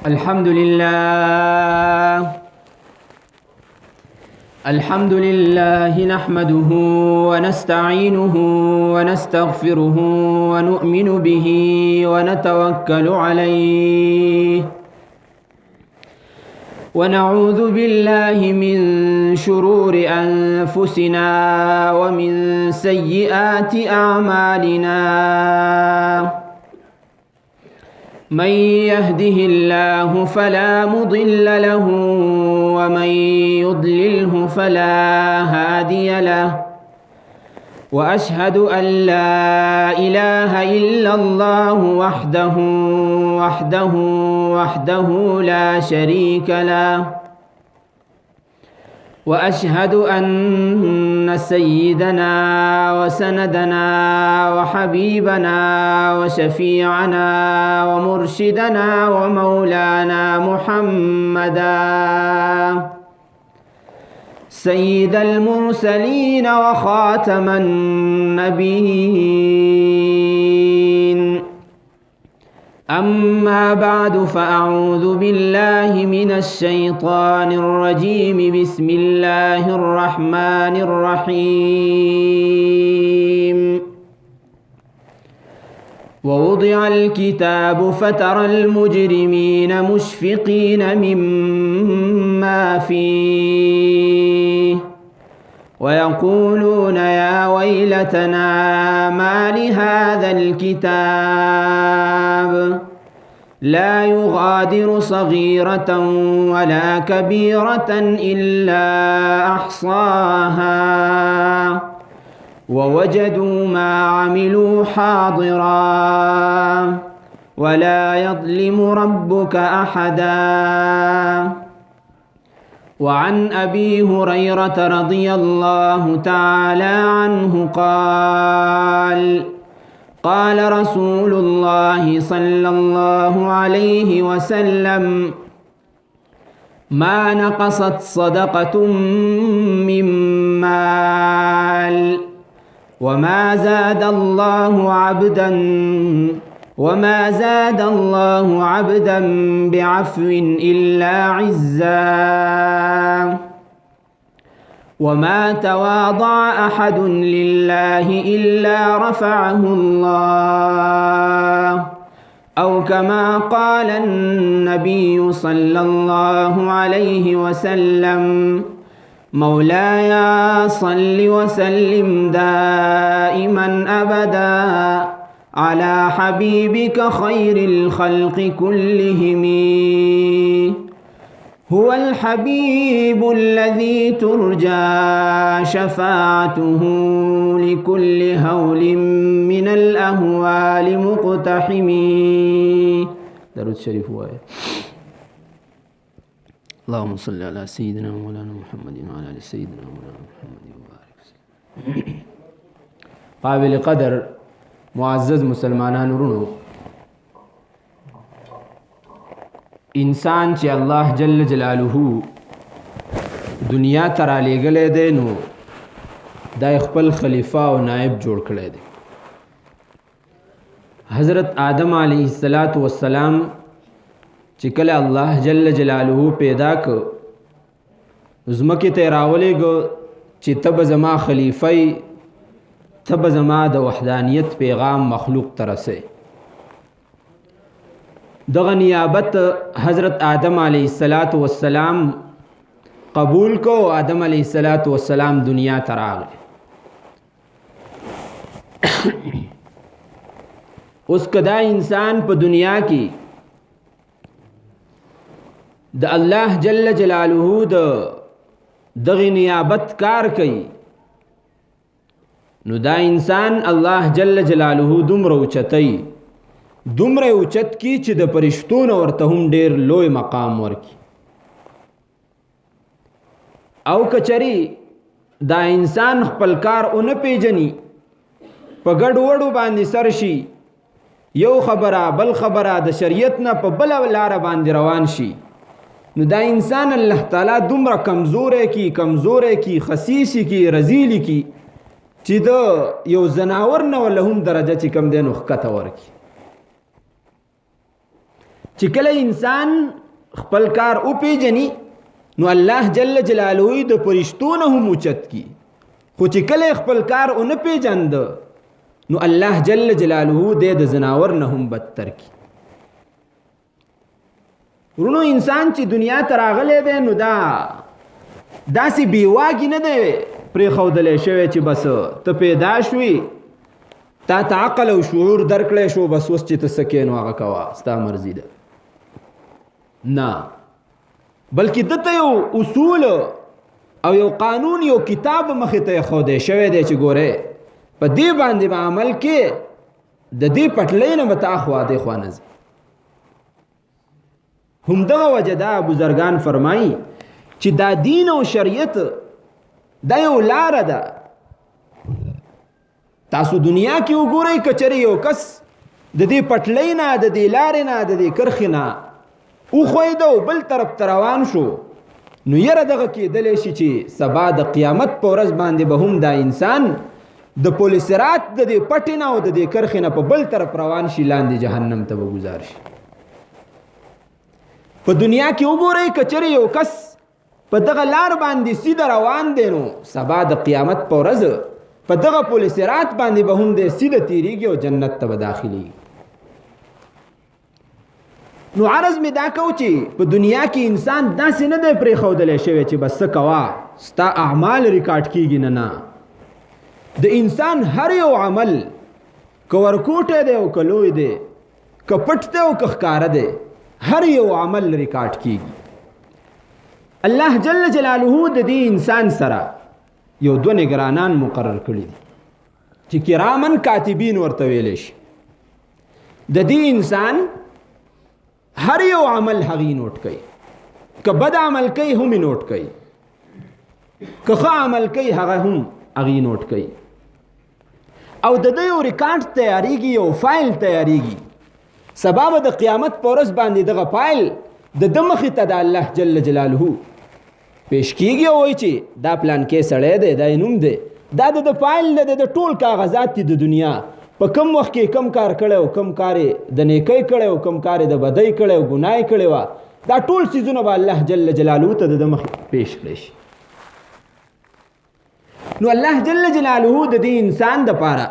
الحمد لله نحمده ونستعينه ونستغفره ونؤمن به ونتوكل عليه ونعوذ بالله من شرور أنفسنا ومن سيئات أعمالنا من يهده الله فلا مضل له ومن يضلله فلا هادي له وأشهد أن لا إله إلا الله وحده لا شريك له وأشهد أن سيدنا وسندنا وحبيبنا وشفيعنا ومرشدنا ومولانا محمدا سيد المرسلين وخاتم النبيين. أما بعد فأعوذ بالله من الشيطان الرجيم. بسم الله الرحمن الرحيم. ووضع الكتاب فترى المجرمين مشفقين مما فيه ويقولون يا ويلتنا ما لهذا الكتاب لا يغادر صغيرة ولا كبيرة إلا أحصاها ووجدوا ما عملوا حاضرا ولا يظلم ربك أحدا. وعن أبي هريرة رضي الله تعالى عنه قال قال رسول الله صلى الله عليه وسلم ما نقصت صدقة من مال وما زاد الله عبدا بعفو إلا عزا وما تواضع أحد لله إلا رفعه الله أو كما قال النبي صلى الله عليه وسلم مولاي صل وسلم دائما أبدا على حبيبك خير الخلق كلهم هو الحبيب الذي ترجى شفاعته لكل هول من الأهوال مقتحم. درود شريف هو اللهم صل على سيدنا مولانا محمد وعلى آل سيدنا مولانا محمد وبارك وسلم. قابل قدر معزز مسلمانان ورونو، انسان چې الله جل جلاله دنیا ترا لېږلی دی نو دا خپل خلیفہ او نائب جوړ کړی دی. حضرت آدم علیه السلام چې کله الله جل جلاله پیدا ک زمکې ته راولېږه چې ته به زما خلیفه یې، ته به زما د وحدانیت پیغام مخلوق ته رسې. دغه نیابت حضرت آدم علیه السلام قبول کو. آدم علیه السلام دنیا ته راغلی. اوس که دا انسان په دنیا کې د الله جل جلاله دغه نیابت کار کوي نو دا انسان الله جل جلاله دومره اوچتوي، دومره اوچت کی چې د فرشتو نه ورته هم ډیر لوی مقام ورکي. او کچری دا انسان خپل کار اون پیجنی په ګډ وډو باندې سر شي، یو خبره بل خبره د شریعت نه په بل لار باندې روان شي، نو دا انسان الله تعالی دومره کمزوره کی خسیسی کی رزیلی کی چې د یو زناور نه ولهم درجه چې کم دینو ښکته ورکی. چې کله انسان خپل کار او پیژني نو الله جل جلاله د فرشتو نه هم اوچت کی، خو چې کله خپل کار او نه پیژند نو الله جل جلاله د زناور نه هم بدتر کی. ورونو انسان چې دنیا ته راغلی دی نو داسې بیواګي نه دی پرېښودلی شوی چې بس ته پیدا شوي تا ته عقل او شعور درکړی شو بس اوس چې ته څه کې نو هغه کوه ستا مرضي ده. نه، بلکې دته یو اصول او یو قانون یو کتاب مخې ته ایښودی شوی دی چې ګورې په دې باندې به عمل کې د دې پټلۍ نه به تا خوا دې خوا نه ځي. همدغه وجه دا بزرګان فرمایي چې دا دین او شریعت دا یو لاره ده. تاسو دنیا کې وګورئ کچرې یو کس د دې پټلۍ نه د دې لارې نه د دې کرښې نه وښویده او بل طرف ته روان شو نو یره دغه کېدلی شي چې سبا د قیامت په ورځ باندې به هم دا انسان د پل صراط د دې پټې نه او د دې کرښې نه په بل طرف روان شي، لاندې جهنم ته به ګزار شي. په دنیا کې وګورئ کچرې یو کس په دغه لار باندې سیده روان دی نو سبا د قیامت په ورځ په دغه پل صراط باندې به هم دی سیده تیریږي او جنت ته به داخلېږي. نو عرض مې دا کو چې په دنیا کې انسان داسې نه دی پرېښودلی شوی چې بس څه کوه ستا اعمال ریکارډ کېږي. نه، د انسان هر یو عمل که ورکوټی دی او که لوی دی، که پټ دی او که ښکاره دی، هر یو عمل ریکارډ کېږي. الله جل جلاله د دې انسان سره یو دوه نگرانان مقرر کړي دي چې کرامن کاتبین ورته ویلی شي. د دې انسان هر یو عمل هغې نوٹ کوي، که بد عمل کوي هم یې نوٹ کوي، که ښه عمل کوي هغه هم هغې نوٹ کوي. او د ده یو ریکارډ تیاریږي، یو فایل تیاریږي. سبا به د قیامت په ورځ باندې دغه فایل د ده مخې ته د الله جل جلاله پیش کېږي او وایي چې دا پلان کې سړی دی، دا یې نوم دی، دا د فایل نه د ټول کاغذات دي د دنیا په کم وخت کې کم کار کړی او کم کار د نیکۍ کړی او کم کار د بدۍ کړی او ګناه یې کړې وه، دا ټول څیزونه به الله جل جلاله ته د ده مخې پیش کړی شي. نو الله جل جلاله د دې انسان دپاره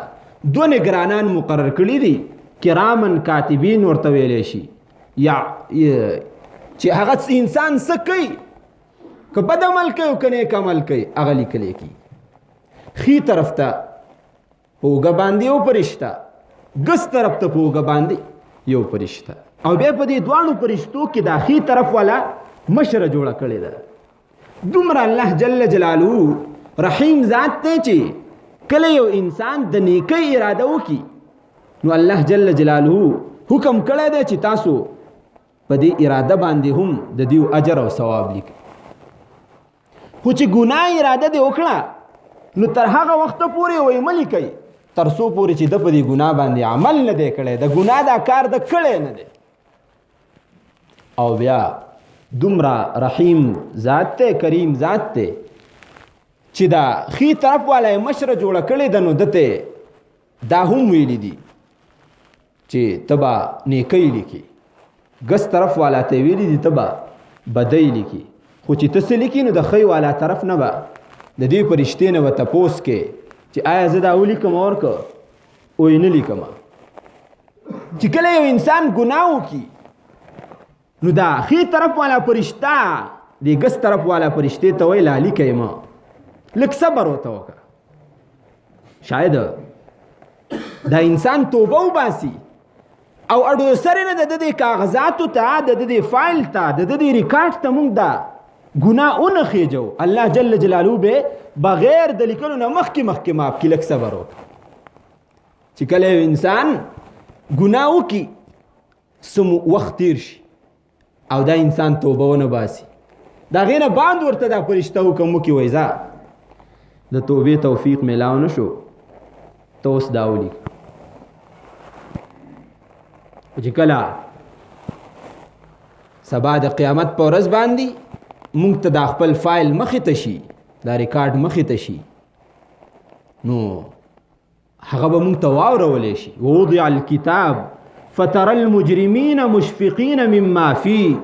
دوه نگرانان مقرر کړي دي، کرامن کاتبین ورته ویلی شي. یا چې هغه انسان څه کوي، که بد عمل کوي او که نیک عمل کوي هغه لیکلی کي. ښي طرف ته په اوږه باندې یو فرشته، ګس طرف ته په اوږه باندې یو فرشته، او بیا په دې دواړو فرشتو کې دا ښي طرف والا مشره جوړه کړې ده. دومره الله جل جلاله رحیم ذات دی چې کله یو انسان د نیکۍ اراده وکړي نو الله جل جلاله حکم کړی دی چې تاسو په دې اراده باندې هم د دیو اجر او ثواب لیکئ. خو چې ګناه اراده دې وکړه نو تر هغه وخته پورې وایي مه لیکئ تر څو پورې چې ده په دې ګناه باندې عمل نه دی کړی، د ګناه دا کار د کړی نه دی. او بیا دومره رحیم ذات دی، کریم ذات دی چې دا ښي طرف والا یې مشره جوړه کړې ده نو دته دا هم ویلی دي چې ته به نیکۍ لیکي، ګس طرف والا ته ویلی دي ته به بدۍ لیکي. خو چې ته څه لیکي نو د ښی والا طرف نه به د دې فرشتې نه به تپوس کې چې آیا زه دا ولیکم اور که وایي نه لیکم. چې کله یو انسان ګناه وکړي نو دا ښي طرف والا فرشته دې ګس طرف والا فرشتې ته وایي لا لیکئ مه، لږ صبر ورته وکړه، شاید دا انسان توبه وباسي او اډو سره نه د دې کاغذاتو ته د دې فایل ته د دې ریکارډ ته مونږ دا ګناه اون خېجو. الله جل جلاله به بغیر د لیکلو نه مخکې معاف کړي. لږ صبر وکړه چې کله انسان ګناه وکړي سم وخت تیر شي او دا انسان توبه ونه باسي، دا غینه باندې ورته دا فرشته حکم وکړي وایي ځه د توبې توفیق میلاو نه شو ته اوس دا ولیکه. چې کله سبا د قیامت په ورځ باندې مونږ ته دا خپل فایل مخې ته شي، دا ریکارډ مخې ته شي، نو هغه به مونږ ته واورولی شي. ووضع الکتاب فترى المجرمين مشفقين مما فيه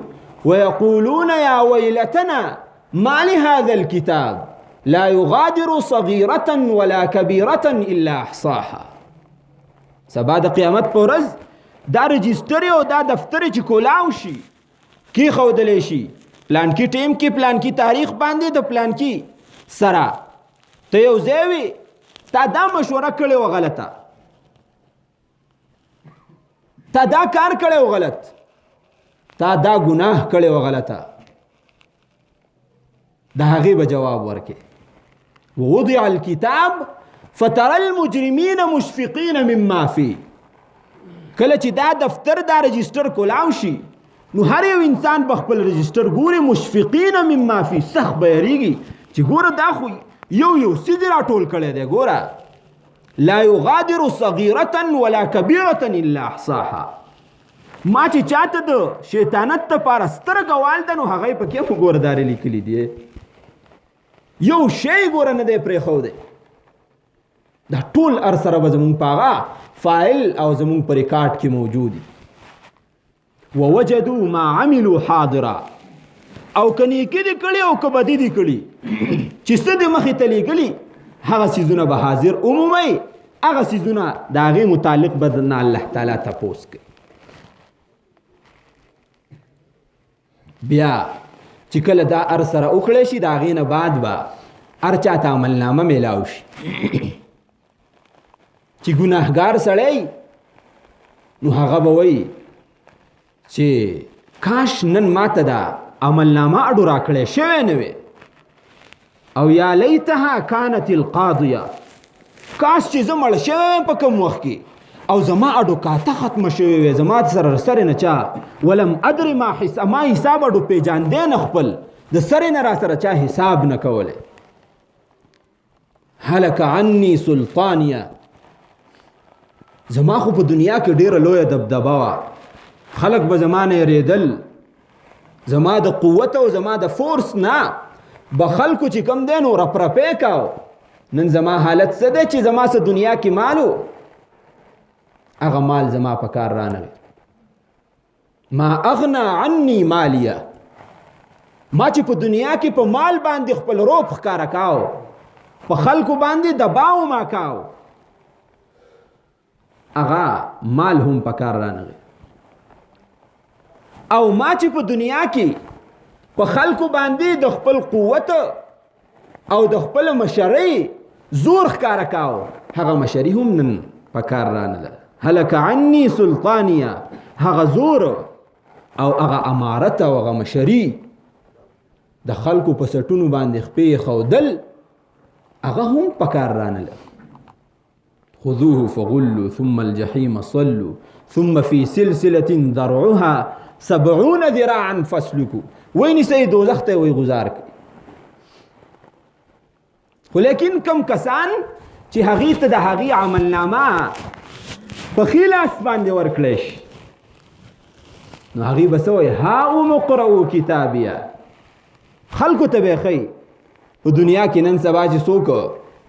ويقولون يا ويلتنا ما لهذا الكتاب لا يغادر صغيرة ولا كبيرة إلا أحصاها. سبا د قیامت په ورځ دا رجسټر او دا دفتر چې کولاو شي کی خودلې شي پلان کی ټیم کې پلان کی تاریخ باندې د پلان کی سره ته یو ځای تا دا مشوره کړې و غلطه، تا دا کار کړی و غلط، تا دا ګناه کړی و غلطه، د هغې به جواب ورکې. ووضع الكتاب فترى المجرمین مشفقین مما فيه. کله چې دا دفتر دا رجسټر کولاو شي نو هر یو انسان به خپل رجسټر ګوري مشفقین مما فيه، سخت به یریږي چې ګوره دا خو یو څیز راټول کړی دی، ګوره لا يغادر صغيرة ولا كبيرة إلا أحصاها. ما چې چاته د شیطانت لپاره سترګه والده نو هغه په کې ګوره دارې لیکلي دي، یو شی ګوره نه دی پرېښودی، دا ټول هر سره به زمونږ په هغه فایل او زمونږ په ریکارډ کې موجود دي. ووجدوا ما عملوا حاضرا. او که نیکي دې کړي او که بدي دې کړي چې څه دې مخې ته لیکلي هغه څیزونه به حاضر عمومي، هغه څیزونه د هغې متعلق به نه الله تعالی تپوس کوي. بیا چې کله دا هر سره وکړی شي د هغې نه بعد به هر چاته عملنامه میلاو شي چې ګناهګار سړی نو هغه به وایي چې کاش نن ماته دا عملنامه اډو راکړی شوی نه وی، او یا لیتها کانت القاضیه، کاش چې زه مړ شوی ویم په کوم وخت کې او زما اډو کاته ختمه شوی وی، زما سره سرې نه چا ولم ادري ما حساب اډو پیژاندی نه، خپل د سرې نه را سره چا حساب نه کولی. هلک عني سلطانیه، زما خو په دنیا کې ډیره لویه دبدبه وه، خلک به زما نه یریدل، زما د قوت او زما د فورس نه به خلکو چې کم دی نو رپرپې کاو. نن زما حالت څه دی چې زما څه دنیا کې مالو هغه مال زما په کار رانغی. ما اغنا عني مالیه، ما چې په دنیا کې په مال باندې خپل روپ ښکاره کاو، په خلکو باندې دباو ما کاو، هغه مال هم په کار رانغی. او ما چې په دنیا کې په خلکو باندې د خپل قوت او د خپل مشرۍ زور ښکاره کاو، هغه مشري هم نن په کار رانغله. هلک عني سلطانیه، هغه زور او هغه امارت او هغه مشري د خلکو په سټونو باندې خپې ښودل هغه هم په کار رانغله. خذوه فغلوا ثم الجحيم صلوا ثم في سلسلة ذرعها 70 ذراعا فاسلكوا. ویني سي دوزخ ته وی گزار کړي. خو لیکن کم کسان چې هغې ته د هغې عملنامه په ښي لاس باندې ورکړی شي نو هغې به څه وایي هاؤم اقرؤوا کتابیه، خلکو ته به یې ښیي. په دنیا کې نن سبا چې څوک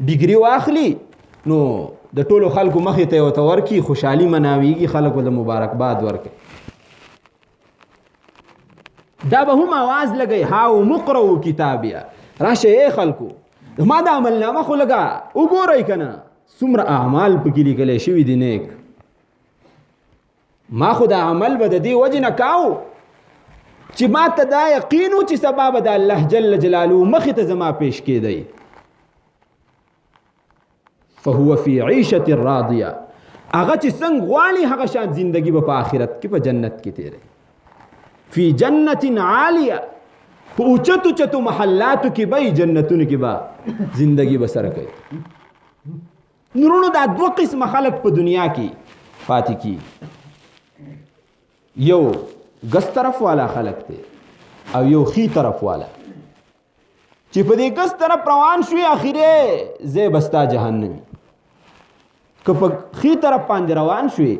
ډیګري واخلي نو د ټولو خلکو مخې ته یې ورته ورکړي، خوشحالي مناویږي، خلکو ته مبارکباد ورکړي. دا به هم आवाज لګي هاؤم اقرؤوا کتابیه، راشه ای خلکو ما د عملنامه خو لګه وګورئ که نه څومره اعمال پکې لیکلی شوي دي نیک. ما خو دا عمل به د دې وجې نه کاو چې ما ته دا یقین و چې سبا به د الله جل جلاله مخې ته زما پیش کېدی. فهو فی عیشة راضیه، هغه چې څنګه غواړي هغه شان زندگی به په آخرت کې په جنت کې تیری. فی جنت عالیه، په اوچتو چتو محلاتو کې به جنتونو کې به زندگی به سره کوي. نورونو دا دو قسم خلق په دنیا کې پاتې کی، یو ګس طرف والا خلق دی او یو خی طرف والا چې په دې ګس طرف روان شوی اخیره زی بستا جهنمی، که په خی طرف باندې روان شوی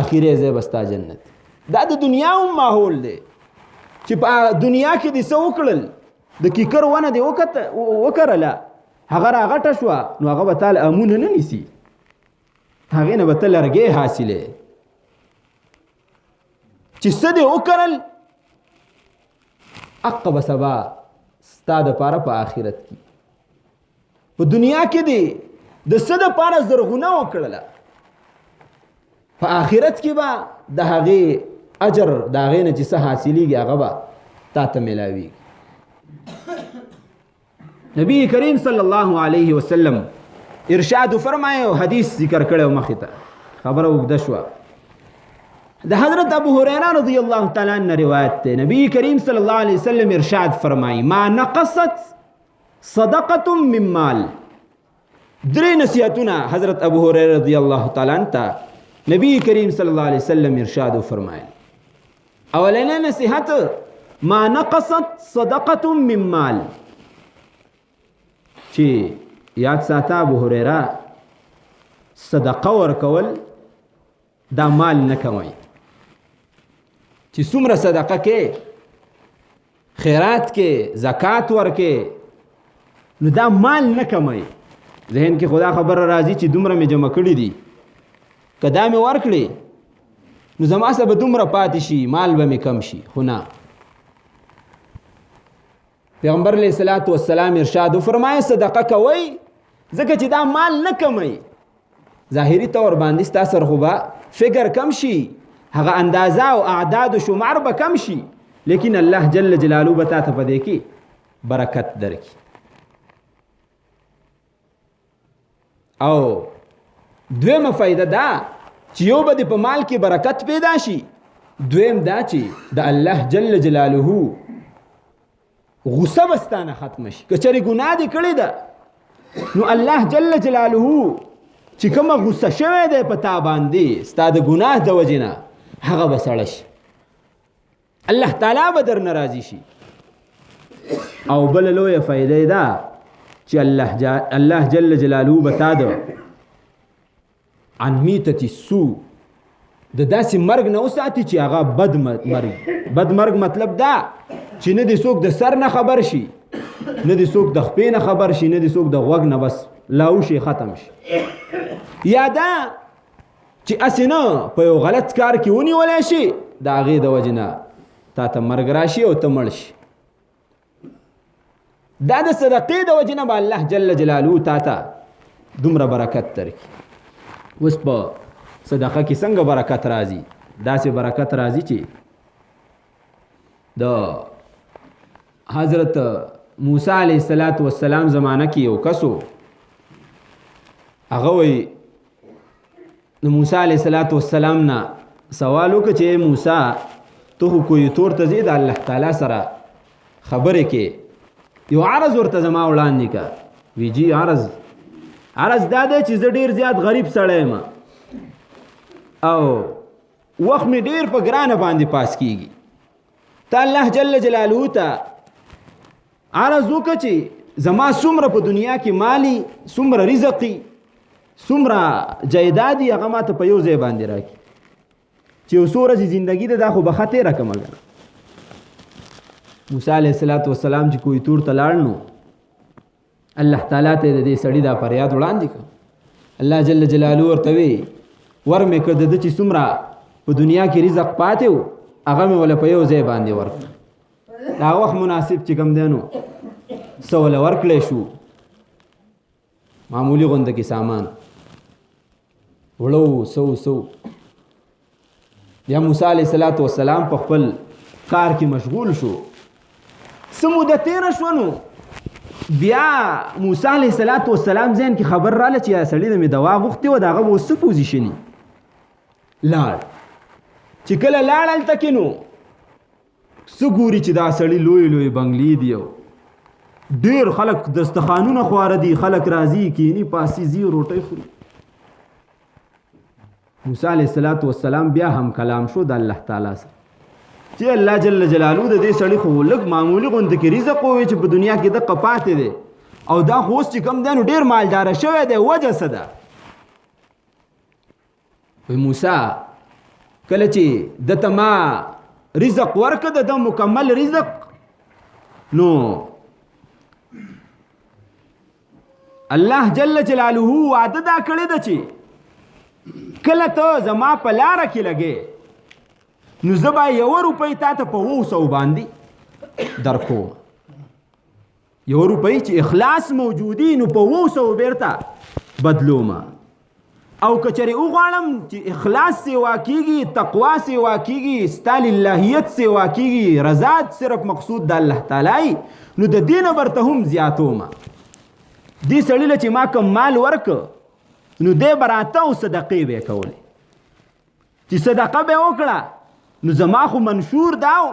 اخیره زی بستا جنت. دا د دنیا هم ماحول دی چې په دنیا کې دې څه وکړل، د کیکر ونه دې وکرله هغه راغټه شوه نو هغه به تاله امونه نه نیسي، هغې نه به ته لرګې حاصلې. چې څه دې وکړل حق به سبا ستا دپاره په آخرت کې په دنیا کې دې د څه دپاره زرغونه وکړله په آخرت کې به د هغې اجر د هغې نه چې څه حاصلېږي هغه به تا ته میلاویږي نبی کریم صلی الله علیه وسلم ارشاد فرمایو حدیث ذکر کړو مخې ته خبره اوږده شوه د حضرت ابو هریره رضی الله تعالی عنہ روایت ده نبی کریم صلی الله علیه وسلم ارشاد فرمایي ما نقصت صدقه من مال درې نصیحتونه حضرت ابو هریره رضی الله تعالی عنہ ته نبی کریم صلی الله علیه وسلم ارشاد فرمایي اولنه نصیحت ما نقصت صدقه من مال چې یاد ساته ابو هریره صدقه ورکول دا مال نه کموي چې څومره صدقه کې خیرات کې زکات ورکې نو دا مال نه کموي ذهن کې خدا خبره راځي چې دومره مې جمع کړي دي که دا مې ورکړي نو زما څه به دومره پاتې شي مال به مې کم شي خو نه پیغمبر علیه الصلاۃ والسلام ارشاد فرمایي صدقه کوئ ځکه چې دا مال نه کموي ظاهري طور باندې ستا سره خو به فکر کم شي هغه اندازه او اعداد و شمار به کم شي لیکن الله جل جلاله به تا ته په دې کې برکت درکړي او دویمه فایده دا چې یو به په مال کې برکت پیدا شي دویم دا چې د الله جل جلاله غصه بستانه ختم شي که چېرې ګناه دې کړې ده نو الله جل جلاله چې کومه غصه شوی دی په تا باندې ستا د ګناه د وجې نه هغه به سړه شي الله تعالی به در نه راضي شي او بله لویه فایده یې ده چې الله جل جلاله به تا د عن میتة السوء د داسې مرګ نه وساتي چې هغه بد مرګ مطلب دا چې نه دې څوک د سر نه خبر شي نه دې څوک د خپې نه خبر شي نه دې څوک د غوږ نه بس لاو شي ختم شي یا دا چې اسې نه په یو غلط کار کې ونیولی شي د هغې د وجې نه تا ته مرګ راشي او ته مړ شي دا د صدقې د وجې نه به الله جل جلاله تا ته دومره برکت درکړي اوس په صدقه کې څنګه برکت راځي داسې برکت راځي چې د حضرت موسی علیه السلام زمانه کې یو کسو هغه وی نو موسی علیه السلام نه سوال وکړه چې موسی ته خو کوی تور ته ځې د الله تعالی سره خبرې کې یو عرض ورته زما وړاندې که وی جی عرض دا دی چې زه ډېر زیات غریب سړی یم او وخت مې ډېر په ګرانه باندې پاس کېږي ته الله جل جلاله ته عرض وکړه چې زما څومره په دنیا کې مالی څومره رزقي څومره جایدادي هغه ماته په یو ځای باندې راکړي چې یو څو ورځې زندګي ده دا خو به ښه تېره کړمه که موسی علیه السلام چې کوی تور ته لاړ نو الله تعالی ته د دې سړي دا فریاد وړاندې کړ الله جل جلاله ورته وی ور مې کړ د ده چې څومره په دنیا کې رزق پاتې و هغه مې وله په یو ځای باندې ورکړ دا وخت مناسب چې کوم دی نو څه وله ورکړی شو معمولی غونده کې سامان وړو سو یا موسی علیه السلام په خپل کار کې مشغول شو څه موده تېره شوه نو بیا موسی علیه السلام ذهن کې خبر راله چې یا سړي نه مې دوا غوښتې وه د هغه به اوس څه پوزیشني لاړ چې کله لاړ هلته کې نو څه ګوري چې دا سړي لوی بنګلې دي او ډېر خلک دسترخوانونه خواره دي خلک راځي کینی پاسي ځي روټۍ خوري موسی علیه السلام بیا هم کلام شو د الله تعالی سره چې الله جل جلاله د دې سړي خو لږ معمولي غونده کې رزق ووی چې په دنیا کې دقه پاتې دی او دا خو اوس چې کوم دی نو ډېر مالداره شوی دی وجه څه ده وی موسی کله چې دته ما رزق ورکړه د ده مکمل رزق نو الله جل جلاله وعده دا کړې ده چې کله ته زما په لاره کې لګې نو زه به 1 روپۍ تا ته په 200 باندې درکوم. 1 روپۍ چې اخلاص موجودي نو په 200 بیرته بدلوم. او کچری وغواړم چې اخلاص سیوا کیږي، تقوا سیوا کیږي، ستا للهیت سیوا کیږي، رضا صرف مقصود د الله تعالی، نو د دین برته هم زیاتوم. دې سړي له چې ما کوم مال ورک نو دې براته او صدقې به کولې. چې صدقه به وکړه نو زما خو منشور داو،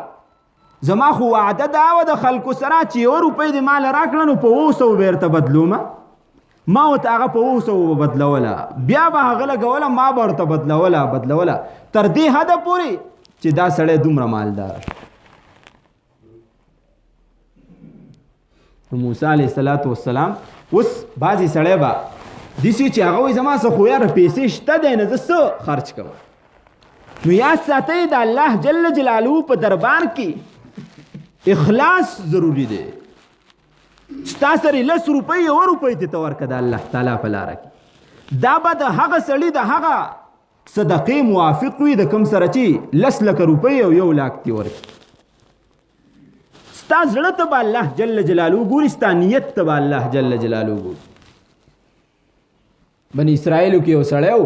زما خو وعده داو د خلکو سره چې 1 روپۍ د مال راکړه نو په 200 بیرته بدلومه. ما ورته هغه په 200 بدلوله، بیا به هغه لګوله، ما به ورته بدلوله تر دې حده پورې چې دا سړی دومره مالدار. موسی علیه السلام اوس بعضې سړی به داسې چې هغه وایي زما څه خو یاره پیسې شته دی نه زه څه خرچ کوم. نو یاد ساتئ د الله جل جلاله په دربار کې اخلاص ضروری دی. ستا سره 10 روپۍ 1 روپۍ دې ته ورکړه د الله تعالی په لاره کې، دا به د هغه سړي د هغه صدقې موافق وي د کوم سره چې 10 لکه روپۍ او 1 لاک دې ورکړي. ستا زړه ته به الله جل جلاله ګوري، ستا نیت ته به الله جل جلاله ګوري. بني اسرائیلو کې یو سړی و،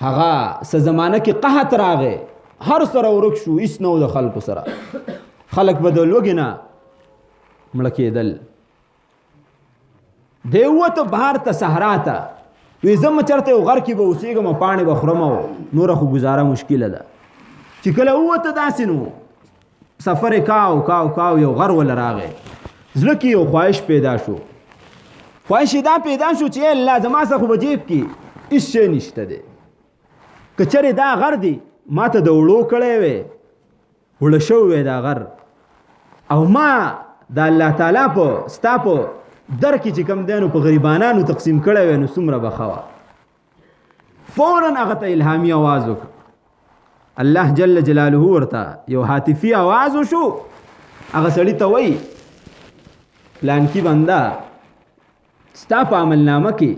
هغه څه زمانه کې قحط راغی، هر سره ورک شو، هېڅ نه و د خلکو سره، خلک به د لوږې نه مړه کېدل. دی ووته بهر ته صحرا ته، وایي زه م چېرته یو غر کې به اوسېږم، پاڼې به خورم او نوره خو ګزاره مشکله ده. چې کله ووته داسې نو سفر یې کاو یو غر وله راغی، زړه کې یو خواهش پیدا شو. خواهش دا پیدا شو چې الله زما څه خو به جیب کې هېڅ شی نشته دی، که چېرې دا غر دی ما ته د وړو کړی وی، وړه شوی وی دا غر، او ما د الله تعالی په ستا په در کې چې کوم دی نو په غریبانانو تقسیم کړی وی، نو څومره به ښه وه. فوراً هغه ته الهامي آواز وکړ، الله جل جلاله ورته یو هاتفي آواز وشو. هغه سړي ته وایي پلانکي بنده ستا په عملنامه کې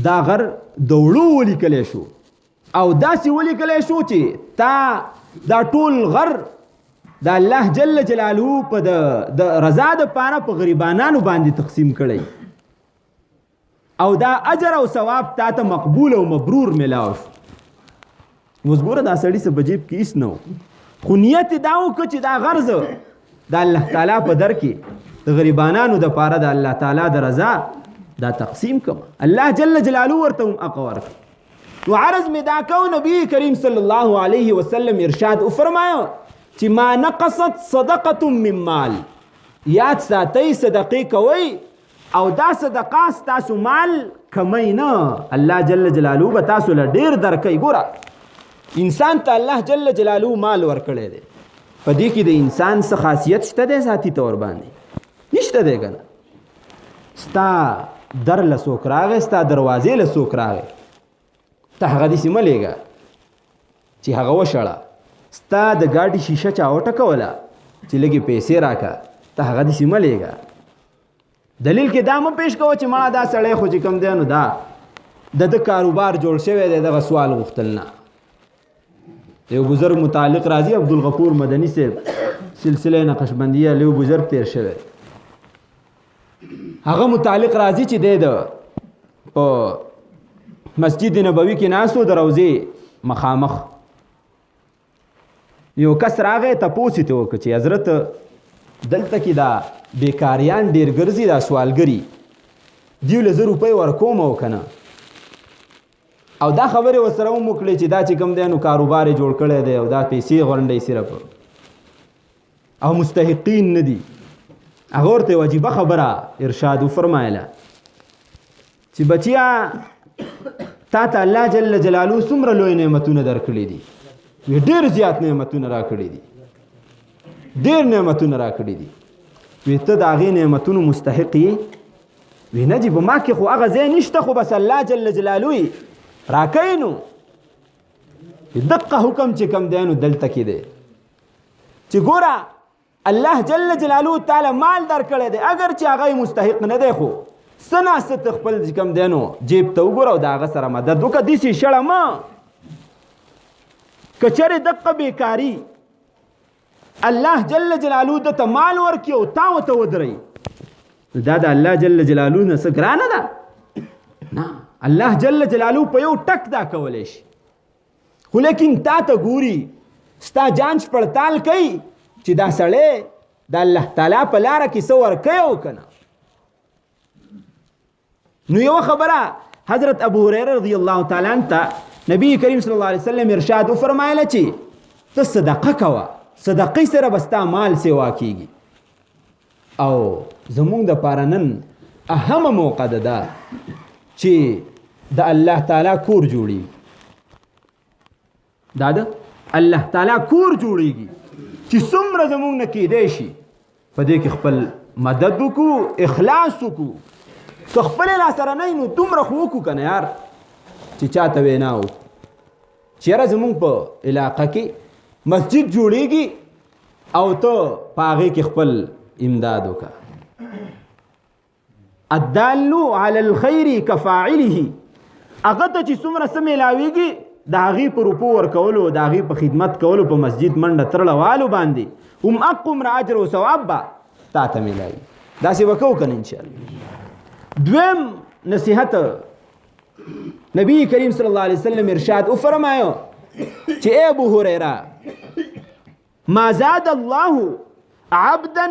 دا غر د وړو ولیکلی شو، او داسې ولیکلی شو چې تا دا ټول غر د الله جل جلاله په د رضا دپاره په غریبانانو باندې تقسیم کړی، او دا اجر او ثواب تا ته مقبول او مبرور ملاو شو. اوس ګوره دا سړي څه په جیب کې هېڅ نه و، خو نیت یې دا وکړه چې دا غر زه د الله تعالی په در کې د غریبانانو دپاره د الله تعالی د رضا دا تقسیم کوم. الله جل جلاله ورته هم حق ورکړ. نو عرض مې دا کو، نبی کریم صلی الله علیه وسلم ارشاد وفرمایه چې ما نقصت صدقه من مال، یاد ساتئ صدقې کوئ او دا صدقه ستاسو مال کمی نه، الله جل جلاله به تاسو له ډېر درکوي. ګوره انسان ته الله جل جلاله مال ورکړی دی، په دې کې د انسان څه خاصیت شته دی ذاتي طور باندې؟ نشته دی که نه. ستا در له څوک راغی، ستا دروازې له څوک راغی، ته هغه داسې مه لېږه چې هغه وشړه. ستا د ګاډي شیشه چا وټکوله چې لږې پیسې راکړه، ته هغه داسې مه لېږه. دلیل کې دا مه پیش کوه چې مړه دا سړی خو چې کوم دی نو دا د کاروبار جوړ شوی دی، دغه سوال غوښتل نه. یو بزرګ متعلق راځي عبدالغفور مدني صاحب سلسله نقشبندیه یو بزرګ تیر شوی، هغه متعلق راځي چې دی د په مسجد نبوي کې ناست و، د روضې مخامخ یو کس راغی تپوس یې ته وکړه چې حضرت دلته کې دا بیکاریان ډېر ګرځي، دا سوالګري، دیو له 1000 روپۍ ورکوم او که نه. او دا خبرې ورسره هم وکړې چې دا چې کوم دی نو کاروبار یې جوړ کړی دی او دا پیسې غونډوي صرف او مستحقین نه دي. هغه ورته واجبه خبره ارشاد وفرمایله چې بچیا تا ته الله جل جلاله څومره لوی نعمتونه درکړي دي، ډېر زیات نعمتونه راکړي دي، ډېر نعمتونه راکړي دي. وی ته د هغې نعمتونو مستحق یې؟ وی نه جي په ما کې خو هغه ځای نشته، خو بس الله جل جلاله یې راکوي. نو دقه حکم چې کوم دی نو دلته کې دی چې ګوره الله جل جلاله تعالی مال درکړی دی، اگر چې هغه مستحق نه دی، خو څه ناسته ته خپل چې کوم دی نو جیب ته وګوره او د هغه سره مدد وکړه، داسې شړه مه کچره دقه بیکاری الله جل جلاله د ته مال ورکي او تا وته ودري دا د الله جل جلاله نه څه ګرانه ده نه الله جل جلاله په یو ټک دا کولی شي خو لیکن تا ته ګوري ستا جانچ پړتال کوي چې دا سړی د الله تعالی په لاره کې څه ورکوي او که نه نو یوه خبره حضرت ابو هریره رضی الله تعالی عنه ته نبی کریم صلی الله علیه وسلم ارشاد وفرمایله چې ته صدقه کوه صدقې سره به ستا مال سیوا کیږي او زمونږ دپاره نن اهمه موقع ده چې د الله تعالی کور جوړیږي دا د الله تعالی کور جوړیږي چې څومره زمونږ نه کیدی شي په دې کې خپل مدد وکړو اخلاص وکړو که خپل لاسره نه نو دومره خو وکړو که نه یار چې چاته وینا وکړو چې یاره زمونږ په علاقه کې مسجد جوړیږي او ته په هغې کې خپل امداد وکړه الدالو علی الخیر کفاعله هغه ته چې څومره څه میلاویږي د هغې په روپو ورکولو د هغې په خدمت کولو په مسجد منډه ترړه والو باندې هم اقمره اجر او ثواب به تا ته میلاوي داسې به کوو که نه انشاءالله دویم نصیحت نبی کریم صلی الله علیه وسلم ارشاد وفرمایو چې ای ابو هریره ما زاد الله عبدا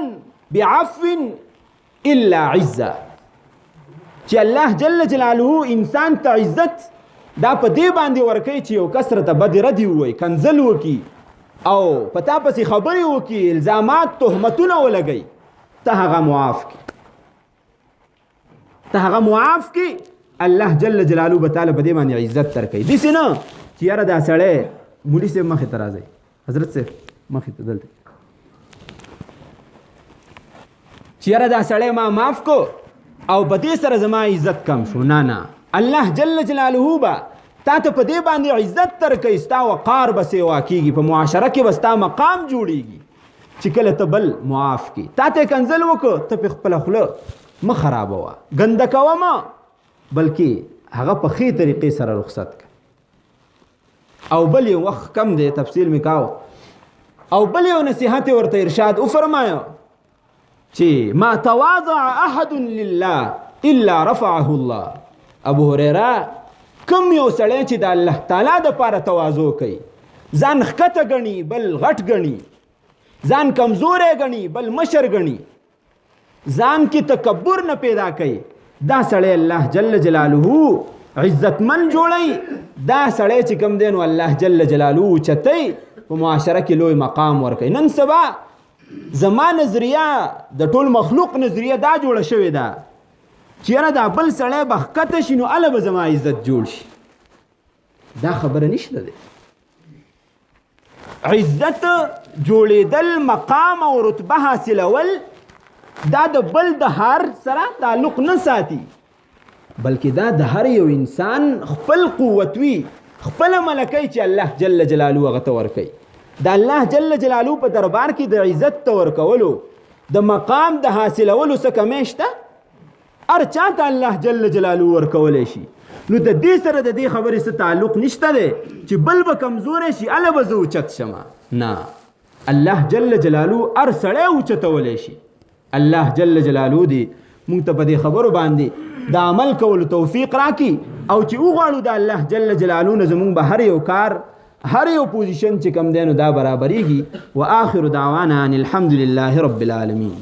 بعفو الا عزه چې الله جل جلاله انسان ته عزت دا په دې باندې ورکوي چې یو کس راته بد ردي ووایي کنځل وکړي او په تا پسې خبرې وکړي الزامات تهمتونه ولګوي ته هغه معاف کړي الله جل جلاله به تعالی په دې باندې عزت درکوي داسې نه چې یاره دا سړی مولي صاحب مخې ته راځئ حضرت صاحب مخې ته دلته چې یاره دا سړی ما معاف کو او په دې سره زما عزت کم شو نه الله جل جلاله به تا ته په دې باندې عزت درکوي ستا وقار به سیوا کیږي په معاشره کې به ستا مقام جوړیږي چې کله ته بل معاف کړي تا ته کنځل وکړه ته په خپله خوله مه خرابوه ګنده کوه مه بلکې هغه په ښې طریقې سره رخصت کړه او بل یو وخت کم دی تفصیل مې کاو او بل یو نصیحت ورته ارشاد وفرمایو چې ما تواضع احد لله الا رفعه الله ابو هریره کم یو سړی چې د الله تعالی دپاره تواضع کوي ځان ښکته ګڼي بل غټ ګڼي ځان کمزوری ګڼي بل مشر ګڼي ځان کې تکبر نه پیدا کوي دا سړی الله جل جلاله عزتمن جوړی دا سړی چې کم دی نو الله جل جلاله اوچتی په معاشره کې لوی مقام ورکوي نن سبا زما نظریه د ټول مخلوق نظریه دا جوړه شوې ده چې یاره دا بل سړی به ښکته شي نو هله به زما عزت جوړ شي دا خبره نشته دی عزت جوړېدل مقام او رتبه حاصلول دا د بل د هر سره تعلق نه ساتي بلکې دا د هر یو انسان خپل قوت وي خپل ملکۍ چې الله جل جلاله هغه ته ورکوي د الله جل جلاله په دربار کې د عزت ته ورکولو د مقام د حاصلولو څه کمی شته هر چا ته الله جل جلاله ورکولی شي نو د دې سره د دې خبرې څه تعلق نشته دی چې بل به کمزوری شي هله به زه اوچت شمه نه الله جل جلاله هر سړی اوچتولی شي الله جل جلاله دی مونږ ته په دې خبرو باندې د عمل کولو توفیق راکړي او چې وغواړو د الله جل جلاله نه زمونږ به هر یو کار هر یو پوزیشن چې کم دی نو دا برابریږي واخر دعوانا ان الحمد لله رب العالمین